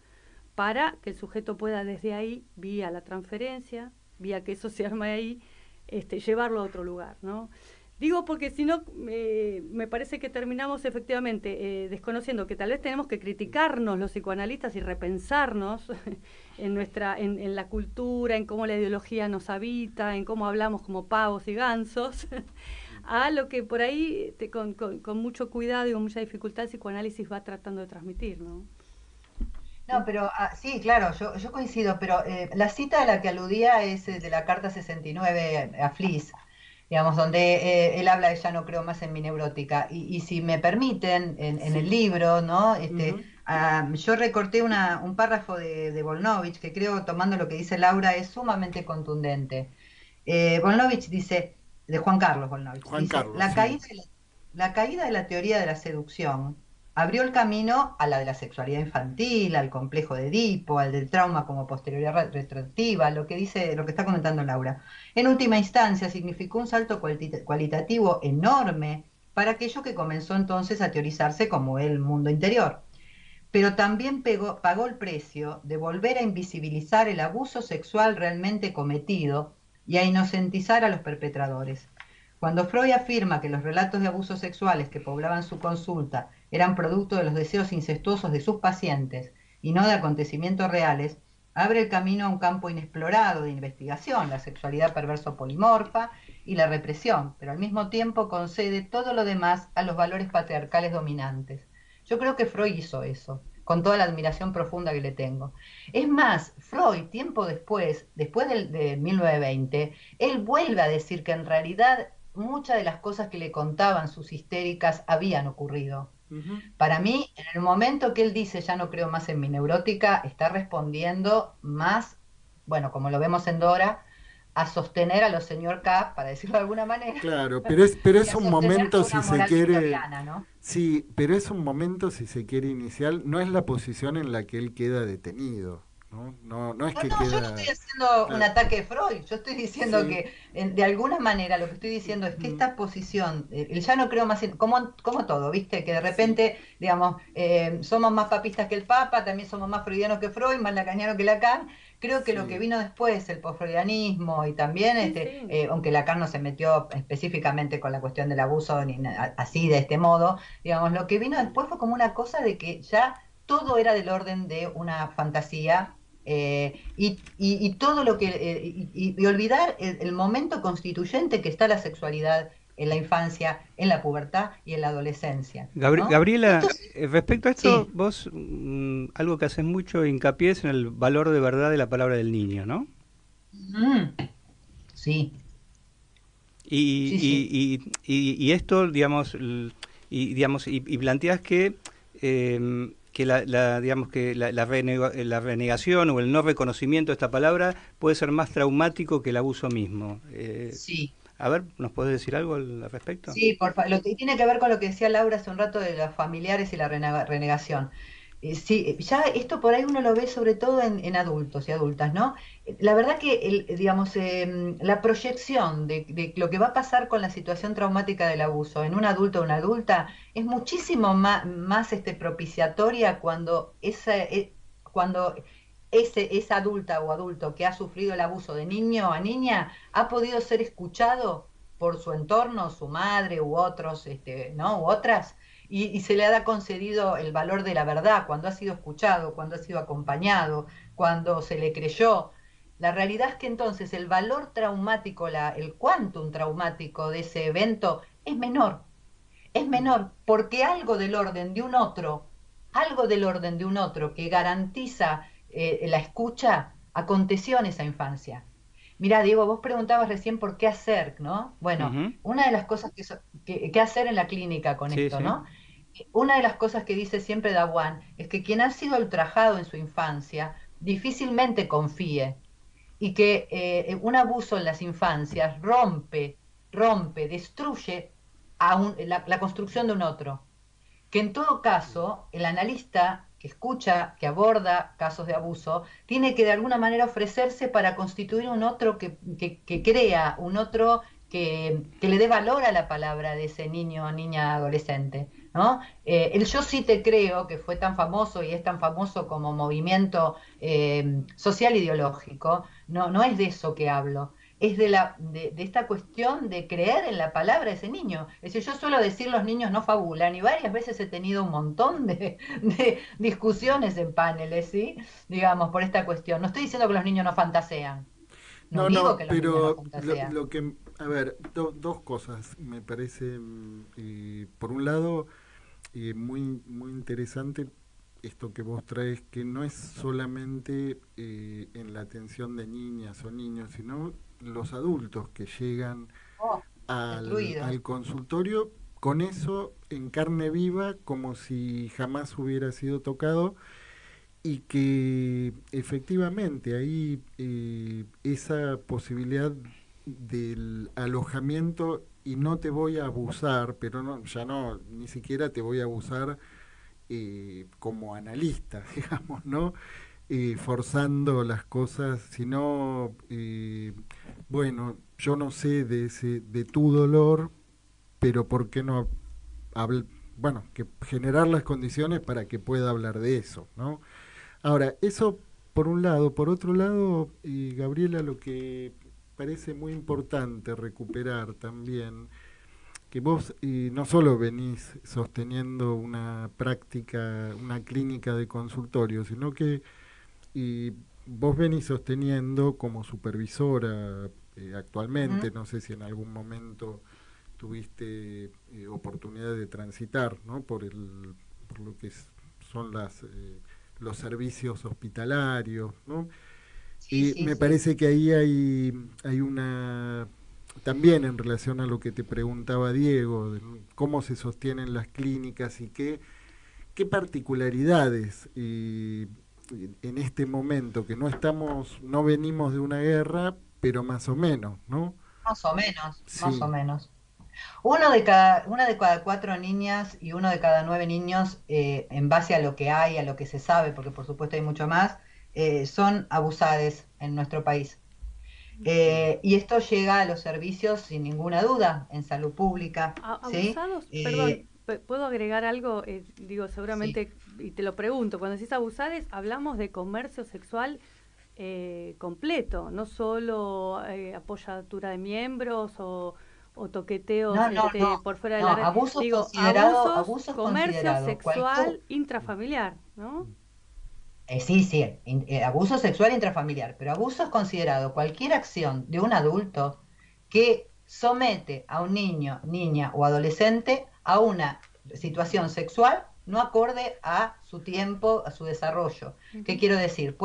para que el sujeto pueda desde ahí, vía la transferencia, vía que eso se arma ahí, llevarlo a otro lugar, ¿no? Digo porque si no, me parece que terminamos efectivamente desconociendo que tal vez tenemos que criticarnos los psicoanalistas y repensarnos en la cultura, en cómo la ideología nos habita, en cómo hablamos como pavos y gansos, a lo que por ahí con mucho cuidado y con mucha dificultad el psicoanálisis va tratando de transmitir, ¿no? No, pero sí, claro, yo coincido, pero la cita a la que aludía es de la carta 69 a Fliss, digamos, donde él habla de ya no creo más en mi neurótica. Y si me permiten, en el sí. libro, ¿no? Ujú. Yo recorté un párrafo de Volnovich que creo, tomando lo que dice Laura, es sumamente contundente. Volnovich dice, de Juan Carlos Volnovich, Juan dice, Carlos, sí. la caída de la teoría de la seducción abrió el camino a la de la sexualidad infantil, al complejo de Edipo, al del trauma como posterioridad retroactiva, lo que dice, lo que está comentando Laura. En última instancia, significó un salto cualitativo enorme para aquello que comenzó entonces a teorizarse como el mundo interior. Pero también pagó el precio de volver a invisibilizar el abuso sexual realmente cometido y a inocentizar a los perpetradores. Cuando Freud afirma que los relatos de abusos sexuales que poblaban su consulta eran producto de los deseos incestuosos de sus pacientes y no de acontecimientos reales, abre el camino a un campo inexplorado de investigación, la sexualidad perverso polimorfa y la represión, pero al mismo tiempo concede todo lo demás a los valores patriarcales dominantes. Yo creo que Freud hizo eso, con toda la admiración profunda que le tengo. Es más, Freud, tiempo después, de 1920, él vuelve a decir que en realidad muchas de las cosas que le contaban sus histéricas habían ocurrido. Ujú. Para mí, en el momento que él dice ya no creo más en mi neurótica, está respondiendo más, bueno, como lo vemos en Dora, a sostener a los señor K, para decirlo de alguna manera, Claro, pero y es a un sostener momento, toda si una se moral quiere, victoriana, ¿no? sí, pero es un momento, si se quiere, inicial, no es la posición en la que él queda detenido, ¿no? No, no es No, que no, yo no estoy queda, haciendo un claro, ataque de Freud, yo estoy diciendo sí, que de alguna manera lo que estoy diciendo es que mm, esta posición, el ya no creo más en, como todo, ¿viste? Que de sí, repente, digamos, somos más papistas que el Papa, también somos más freudianos que Freud, más lacaniano que Lacan. Creo que lo que sí, vino después, el posfreudianismo y también, Sí, sí. aunque Lacan no se metió específicamente con la cuestión del abuso ni así de este modo, digamos, lo que vino después fue como una cosa de que ya todo era del orden de una fantasía y todo lo que y olvidar el momento constituyente que está la sexualidad en la infancia, en la pubertad y en la adolescencia, ¿no? Gabriela, Esto respecto a esto, sí, vos algo que haces mucho hincapié es en el valor de verdad de la palabra del niño, ¿no? mm, sí, Y, sí, sí, y esto, digamos, y planteas que que digamos que la renegación o el no reconocimiento de esta palabra puede ser más traumático que el abuso mismo. Sí. A ver, ¿nos podés decir algo al respecto? Sí, por favor. Lo que tiene que ver con lo que decía Laura hace un rato de los familiares y la renegación. Sí, ya esto por ahí uno lo ve sobre todo en adultos y adultas, ¿no? La verdad que, digamos, la proyección de lo que va a pasar con la situación traumática del abuso en un adulto o una adulta es muchísimo más, propiciatoria cuando esa adulta o adulto que ha sufrido el abuso de niño a niña ha podido ser escuchado por su entorno, su madre u otros, ¿no? U otras, y se le ha concedido el valor de la verdad cuando ha sido escuchado, cuando ha sido acompañado, cuando se le creyó. La realidad es que entonces el valor traumático, el quantum traumático de ese evento es menor, porque algo del orden de un otro que garantiza la escucha aconteció en esa infancia. Mira, Diego, vos preguntabas recién por qué hacer, ¿no? Bueno, Ujú. una de las cosas que hacer en la clínica con Sí, esto, sí. ¿no? Una de las cosas que dice siempre Dawan es que quien ha sido ultrajado en su infancia difícilmente confíe y que un abuso en las infancias destruye la construcción de un otro, que en todo caso el analista que escucha, que aborda casos de abuso, tiene que de alguna manera ofrecerse para constituir un otro que crea, un otro que le dé valor a la palabra de ese niño o niña adolescente, ¿no? El Yo sí te creo, que fue tan famoso y es tan famoso como movimiento social ideológico, no es de eso que hablo, es de esta cuestión de creer en la palabra de ese niño. Es decir, yo suelo decir los niños no fabulan y varias veces he tenido un montón de discusiones en paneles, ¿sí? Digamos, por esta cuestión. No estoy diciendo que los niños no fantasean, no No, digo no, que los niños no pero fantasean. lo que, a ver, dos cosas me parece, por un lado, muy, muy interesante esto que vos traes, que no es solamente en la atención de niñas o niños, sino los adultos que llegan Oh, al destruidos. consultorio con eso en carne viva, como si jamás hubiera sido tocado, y que efectivamente ahí esa posibilidad del alojamiento y no te voy a abusar, pero no, ya no, ni siquiera te voy a abusar como analista, digamos, ¿no? Forzando las cosas, sino, bueno, yo no sé de tu dolor, pero ¿por qué no bueno, que generar las condiciones para que pueda hablar de eso, ¿no? Ahora, eso por un lado. Por otro lado, Gabriela, lo que parece muy importante recuperar también, que vos no solo venís sosteniendo una práctica, una clínica de consultorio, sino que y vos venís sosteniendo como supervisora actualmente, Ujú. no sé si en algún momento tuviste oportunidad de transitar, ¿no? Por lo que son los servicios hospitalarios, ¿no? Sí, Y sí, me sí. parece que ahí hay una, también en relación a lo que te preguntaba Diego, de cómo se sostienen las clínicas y qué particularidades en este momento, que no estamos, no venimos de una guerra, pero más o menos, ¿no? Más o menos, más o Sí. menos. Una de cada 4 niñas y uno de cada 9 niños, en base a lo que hay, a lo que se sabe, porque por supuesto hay mucho más, son abusadas en nuestro país. Y esto llega a los servicios sin ninguna duda, en salud pública, ¿sí? Abusados, perdón, ¿puedo agregar algo? Digo, Sí. seguramente, y te lo pregunto, cuando decís abusados, hablamos de comercio sexual completo, no solo apoyatura de miembros o toqueteos No, no, no, por fuera de no, la red. abusos Digo, considerado, abusos, abusos comercio considerado, cualquier, sexual intrafamiliar, ¿no? sí, sí, abuso sexual intrafamiliar, pero abuso es considerado cualquier acción de un adulto que somete a un niño, niña o adolescente a una situación sexual no acorde a su tiempo, a su desarrollo. ¿Qué Ujú. quiero decir?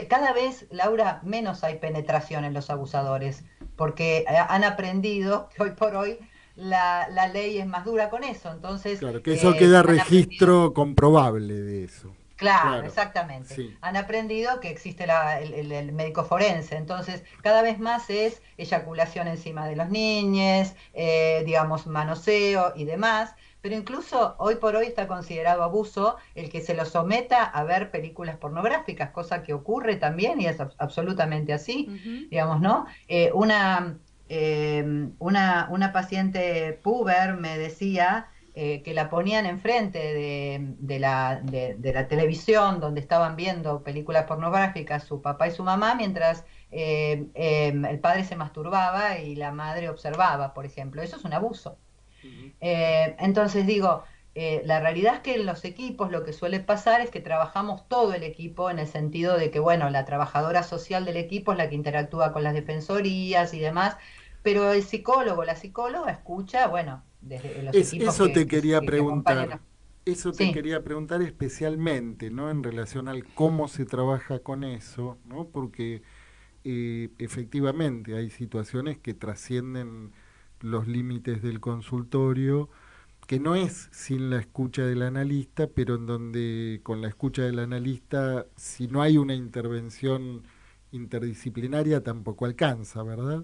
Cada vez, Laura, menos hay penetración en los abusadores, porque han aprendido que hoy por hoy la ley es más dura con eso. Entonces, Claro, que eso queda han registro comprobable de eso. claro, exactamente. Sí. Han aprendido que existe el médico forense, entonces cada vez más es eyaculación encima de los niños, digamos, manoseo y demás, pero incluso hoy por hoy está considerado abuso el que se lo someta a ver películas pornográficas, cosa que ocurre también y es absolutamente así, digamos, ¿no? Una paciente puber me decía que la ponían enfrente de la televisión donde estaban viendo películas pornográficas su papá y su mamá mientras el padre se masturbaba y la madre observaba, por ejemplo. Eso es un abuso. Entonces digo, la realidad es que en los equipos lo que suele pasar es que trabajamos todo el equipo en el sentido de que, bueno, la trabajadora social del equipo es la que interactúa con las defensorías y demás, pero el psicólogo, la psicóloga escucha, bueno, desde los equipos Eso te quería que acompañan. preguntar. Eso te Sí. quería preguntar especialmente, ¿no? En relación al cómo se trabaja con eso, ¿no? Porque efectivamente hay situaciones que trascienden los límites del consultorio, que no es sin la escucha del analista, pero en donde con la escucha del analista, si no hay una intervención interdisciplinaria, tampoco alcanza, ¿verdad?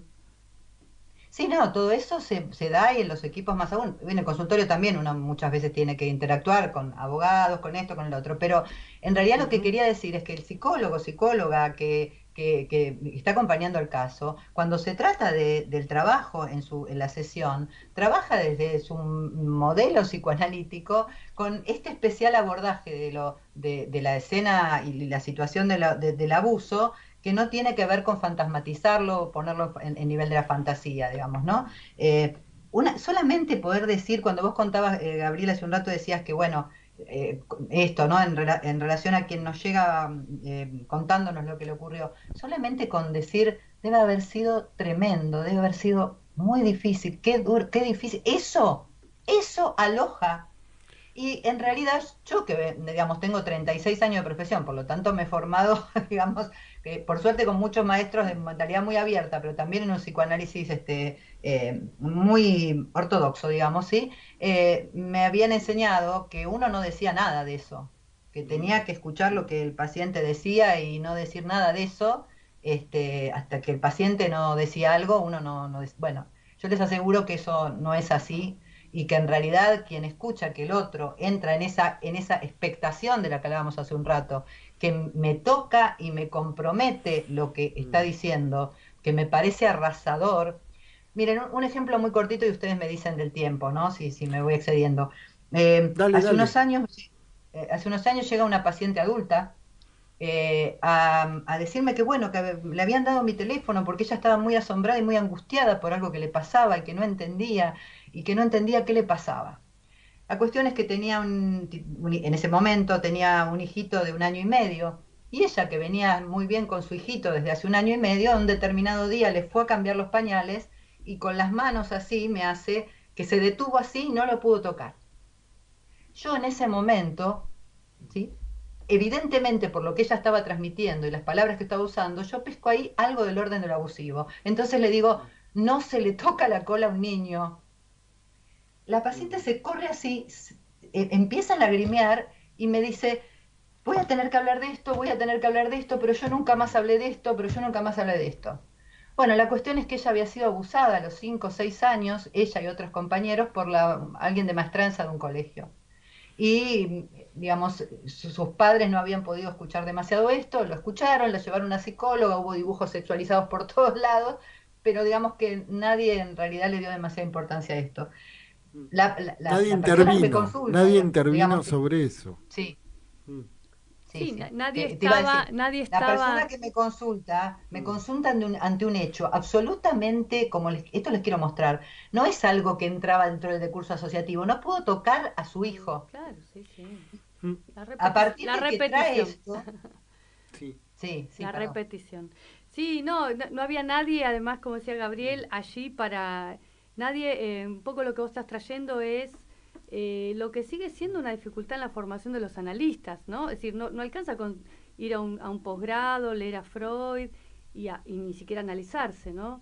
Sí, no, todo eso se da y en los equipos más aún. En el consultorio también uno muchas veces tiene que interactuar con abogados, con esto, con el otro. Pero en realidad lo que quería decir es que el psicólogo, psicóloga que está acompañando el caso, cuando se trata del trabajo en la sesión, trabaja desde su modelo psicoanalítico con este especial abordaje de la escena y la situación del abuso que no tiene que ver con fantasmatizarlo o ponerlo en nivel de la fantasía, digamos, ¿no? Solamente poder decir, cuando vos contabas, Gabriela, hace un rato decías que, bueno, esto, ¿no? En relación a quien nos llega contándonos lo que le ocurrió, solamente con decir, debe haber sido tremendo, debe haber sido muy difícil, qué duro, qué difícil. Eso aloja. Y en realidad yo que, digamos, tengo 36 años de profesión, por lo tanto me he formado, digamos, por suerte con muchos maestros de mentalidad muy abierta, pero también en un psicoanálisis muy ortodoxo, digamos, ¿sí? Me habían enseñado que uno no decía nada de eso, que tenía que escuchar lo que el paciente decía y no decir nada de eso, hasta que el paciente no decía algo, uno no bueno, yo les aseguro que eso no es así y que en realidad quien escucha que el otro entra en esa expectación de la que hablábamos hace un rato, que me toca y me compromete lo que está diciendo, que me parece arrasador. Miren, un ejemplo muy cortito y ustedes me dicen del tiempo, ¿no? Si me voy excediendo. Dale, Hace dale. hace unos años llega una paciente adulta a decirme que bueno, que le habían dado mi teléfono porque ella estaba muy asombrada y muy angustiada por algo que le pasaba y que no entendía qué le pasaba. La cuestión es que tenía en ese momento tenía un hijito de 1 año y medio y ella que venía muy bien con su hijito desde hace 1 año y medio, un determinado día le fue a cambiar los pañales y con las manos así me hace que se detuvo así y no lo pudo tocar. Yo en ese momento, ¿sí? Evidentemente por lo que ella estaba transmitiendo y las palabras que estaba usando, yo pesco ahí algo del orden de lo abusivo. Entonces le digo, no se le toca la cola a un niño. La paciente se corre así, empieza a lagrimear y me dice, voy a tener que hablar de esto, voy a tener que hablar de esto, pero yo nunca más hablé de esto, pero yo nunca más hablé de esto. Bueno, la cuestión es que ella había sido abusada a los 5 o 6 años, ella y otros compañeros, por alguien de maestranza de un colegio. Y, digamos, sus padres no habían podido escuchar demasiado esto, lo escucharon, la llevaron a una psicóloga, hubo dibujos sexualizados por todos lados, pero digamos que nadie en realidad le dio demasiada importancia a esto. Nadie La persona que me intervino, consulta, nadie intervino digamos, sobre eso. sí, Mm. Sí, sí. nadie Te iba a estaba, decir, nadie la persona estaba. que me consulta ante un hecho absolutamente, esto les quiero mostrar, no es algo que entraba dentro del decurso asociativo, no puedo tocar a su hijo. Claro, sí, sí. Mm. A partir La de que trae repetición. esto, Sí. sí, La perdón. repetición. Sí, no había nadie, además, como decía Gabriel, allí para. Nadie, un poco lo que vos estás trayendo es lo que sigue siendo una dificultad en la formación de los analistas, ¿no? Es decir, no alcanza con ir a un posgrado, leer a Freud y ni siquiera analizarse, ¿no?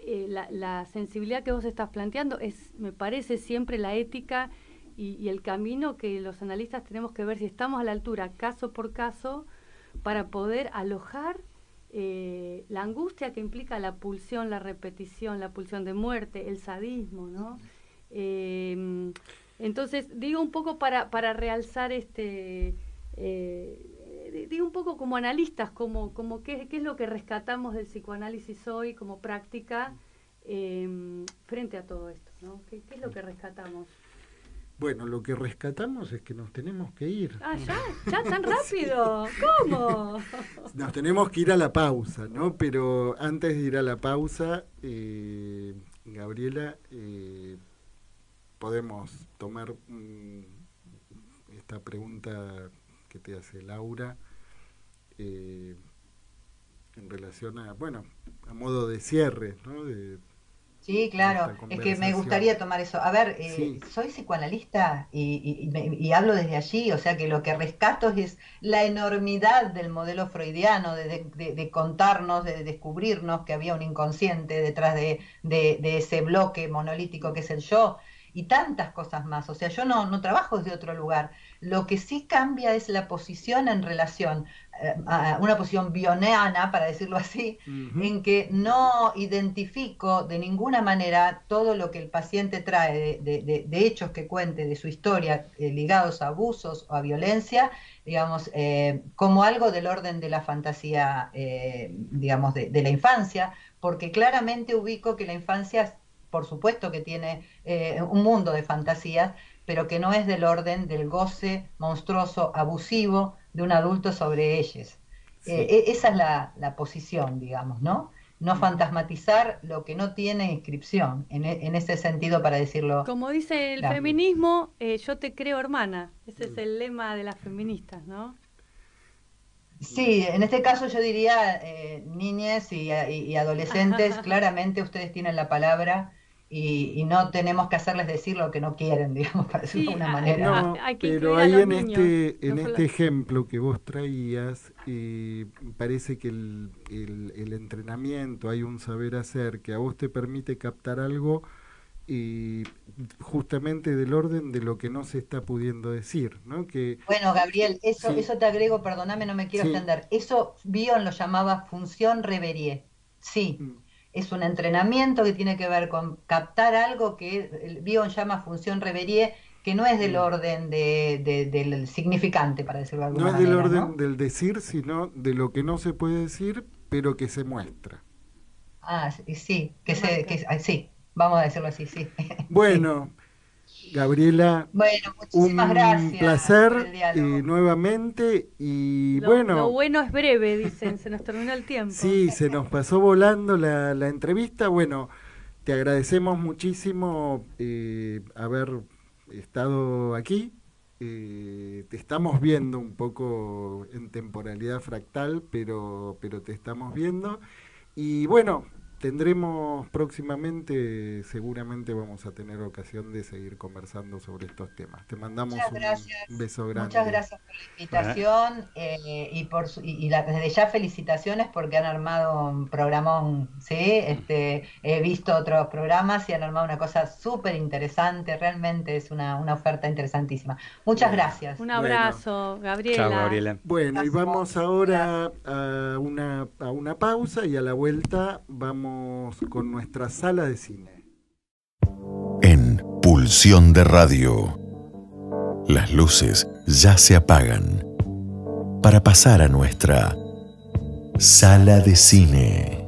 la sensibilidad que vos estás planteando me parece siempre la ética y el camino que los analistas tenemos que ver si estamos a la altura, caso por caso, para poder alojar la angustia que implica la pulsión, la repetición, la pulsión de muerte, el sadismo, ¿no? Entonces, digo un poco para realzar digo un poco como analistas, como qué es lo que rescatamos del psicoanálisis hoy como práctica frente a todo esto, ¿no? ¿Qué es lo que rescatamos? Bueno, lo que rescatamos es que nos tenemos que ir. Ah, ¿ya tan rápido? ¿Cómo? Nos tenemos que ir a la pausa, ¿no? Pero antes de ir a la pausa, Gabriela, podemos tomar esta pregunta que te hace Laura en relación a, bueno, a modo de cierre, ¿no? Sí, claro, es que me gustaría tomar eso. A ver, Sí. soy psicoanalista y hablo desde allí, o sea que lo que rescato es la enormidad del modelo freudiano de contarnos, de descubrirnos que había un inconsciente detrás de ese bloque monolítico que es el yo, y tantas cosas más. O sea, yo no trabajo desde otro lugar. Lo que sí cambia es la posición en relación a una posición bioneana, para decirlo así, en que no identifico de ninguna manera todo lo que el paciente trae de hechos que cuente de su historia ligados a abusos o a violencia, digamos, como algo del orden de la fantasía, digamos, de la infancia, porque claramente ubico que la infancia, por supuesto que tiene un mundo de fantasías, pero que no es del orden del goce monstruoso, abusivo de un adulto sobre ellos. Sí. Esa es la posición, digamos, ¿no? No fantasmatizar lo que no tiene inscripción, en ese sentido, para decirlo. Como dice el Claro. feminismo, yo te creo hermana. Ese es el lema de las feministas, ¿no? Sí, en este caso yo diría niñas y adolescentes, claramente ustedes tienen la palabra y no tenemos que hacerles decir lo que no quieren, digamos, para decirlo de alguna manera. No, hay que pero incluir a ahí los en niños, en no este solo- ejemplo que vos traías, parece que el entrenamiento, hay un saber hacer que a vos te permite captar algo justamente del orden de lo que no se está pudiendo decir, ¿no? Que Bueno, Gabriel, sí, eso te agrego, perdóname, no me quiero sí, extender. Eso Bion lo llamaba función Reverie. Sí, mm, es un entrenamiento que tiene que ver con captar algo que el Bion llama función Reverie, que no es del mm. orden del significante, para decirlo de No alguna es del manera, orden ¿no? del decir, sino de lo que no se puede decir, pero que se muestra. Ah, sí, Marca. sí, vamos a decirlo así, sí. Sí. Bueno, Gabriela, Bueno, muchísimas un gracias por placer el diálogo. nuevamente y Lo bueno, bueno es breve, dicen, se nos terminó el tiempo. sí, se nos pasó volando la entrevista. Bueno, te agradecemos muchísimo haber estado aquí. Te estamos viendo un poco en temporalidad fractal, pero te estamos viendo. Y bueno, tendremos próximamente, seguramente vamos a tener ocasión de seguir conversando sobre estos temas. Te mandamos Muchas un gracias. beso Muchas grande. gracias por la invitación desde ya felicitaciones porque han armado un programón, ¿sí? He visto otros programas y han armado una cosa súper interesante, realmente es una oferta interesantísima. Muchas Bueno, gracias. Un bueno. abrazo, Chao, Gabriela. Gabriela. Bueno, y Abrazo. vamos ahora a una pausa y a la vuelta vamos con nuestra sala de cine. En Pulsión de Radio, las luces ya se apagan para pasar a nuestra sala de cine.